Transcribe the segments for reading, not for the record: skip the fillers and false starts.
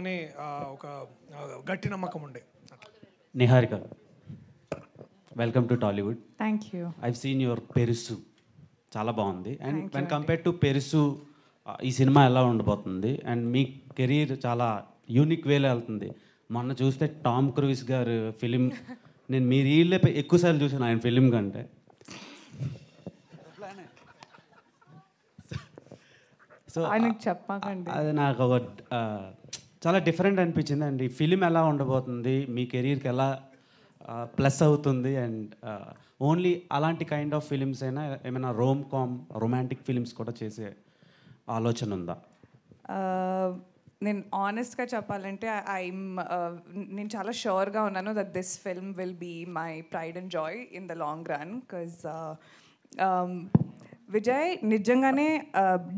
అని ఒక గట్టి నమ్మకం ఉండే. Niharika, welcome to Tollywood. Thank you. I've seen your Perusu, చాలా బాగుంది. అండ్ Thank you వెన్ అండి. కంపేర్ టు పెరుసు ఈ సినిమా ఎలా ఉండబోతుంది? అండ్ మీ కెరీర్ చాలా యూనిక్ వేలో వెళ్తుంది. మొన్న చూస్తే టామ్ క్రూయిస్ గారు ఫిలిం, నేను మీ రీల్లే ఎక్కువసార్లు చూసాను ఆయన ఫిలిం కంటే. సో ఆయనకు చెప్పకండి. అది నాకు ఒక చాలా డిఫరెంట్ అనిపించింది. అండ్ ఈ ఫిలిం ఎలా ఉండబోతుంది, మీ కెరీర్కి ఎలా ప్లస్ అవుతుంది? అండ్ ఓన్లీ అలాంటి కైండ్ ఆఫ్ ఫిలిమ్స్ అయినా ఏమైనా రొమాంటిక్ ఫిలిమ్స్ కూడా చేసే ఆలోచన ఉందా? నేను ఆనెస్ట్గా చెప్పాలంటే నేను చాలా షూర్గా ఉన్నాను that this film will be my pride and joy in the long run. Because Vijay నిజంగానే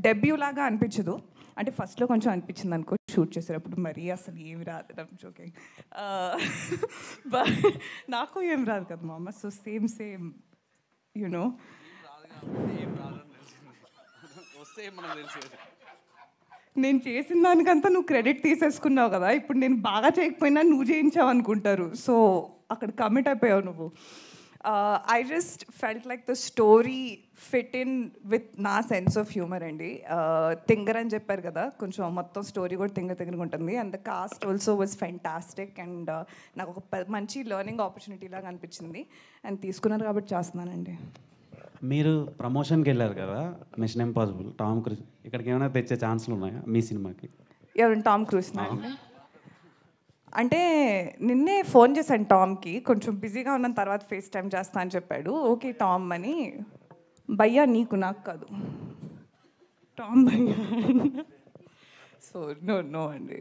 డెబ్యూ లాగా అనిపించదు. అంటే ఫస్ట్లో కొంచెం అనిపించింది అనుకో షూట్ చేసేటప్పుడు, మరీ అసలు ఏమి రాదు జోకింగ్, బట్ నాకు ఏం రాదు కదా మా అమ్మ. సో సేమ్ యునో నేను చేసిన దానికంతా నువ్వు క్రెడిట్ తీసేసుకున్నావు కదా. ఇప్పుడు నేను బాగా చేయకపోయినా నువ్వు చేయించావు అనుకుంటారు. సో అక్కడ కమిట్ అయిపోయావు నువ్వు. I just felt like the story fit in with నా సెన్స్ ఆఫ్ హ్యూమర్ అండి. తింగర్ అని చెప్పారు కదా, కొంచెం మొత్తం స్టోరీ కూడా తింగరగా ఉంటుంది. And the cost also was fantastic. And నాకు ఒక మంచి లెర్నింగ్ ఆపర్చునిటీ లాగా అనిపించింది. అండ్ తీసుకున్నారు కాబట్టి చేస్తున్నానండి. మీరు ప్రమోషన్కి వెళ్ళారు కదా, మిషన్ ఇంపాసిబుల్, టామ్ క్రూజ్, ఇక్కడికి ఏమైనా తెచ్చే ఛాన్సులు ఉన్నాయా మీ సినిమాకి? ఎవరు? టామ్ క్రూజ్ అండి. అంటే నిన్నే ఫోన్ చేశాను టామ్కి, కొంచెం బిజీగా ఉన్న తర్వాత ఫేస్ టైం చేస్తా అని చెప్పాడు. ఓకే టామ్ అని. భయ్యా నీకు, నాకు కాదు, టామ్ భయ్యా. సో నో అండి.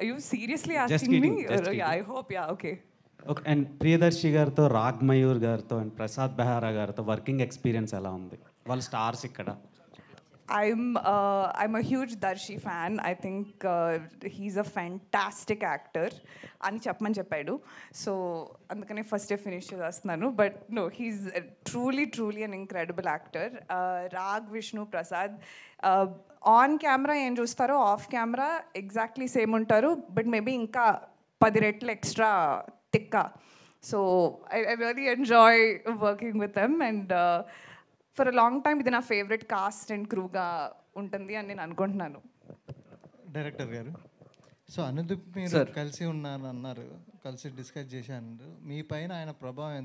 You seriously asking me? I hope yeah okay. Okay. And Priyadarshi గారితో, రాగ్ మయూర్ గారితో అండ్ ప్రసాద్ బెహారా గారితో వర్కింగ్ ఎక్స్పీరియన్స్ ఎలా ఉంది? వాళ్ళు స్టార్స్ ఇక్కడ. I'm a huge Darshi fan. I think he's a fantastic actor అని చెప్పమని చెప్పాడు. సో అందుకనే ఫస్ట్ ఫినిష్ చేస్తున్నాను. But no, he's truly an incredible actor. Raag, Vishnu, Prasad on camera ఏం చూస్తారో ఆఫ్ కెమెరా ఎగ్జాక్ట్లీ సేమ్ ఉంటారు. బట్ మేబీ ఇంకా 10 రెట్లు ఎక్స్ట్రా తిక్క. So I really enjoy working with them. And for a long time ఇది నా ఫేవరెట్ కాస్ట్ అండ్ క్రూగా ఉంటుంది అని నేను అనుకుంటున్నాను. డైరెక్టర్ గారు, సో అనుదీప్ మీరు కలిసి ఉన్నారన్నారు, కలిసి డిస్కస్ చేశాను. మీ పైన ఆయన ప్రభావం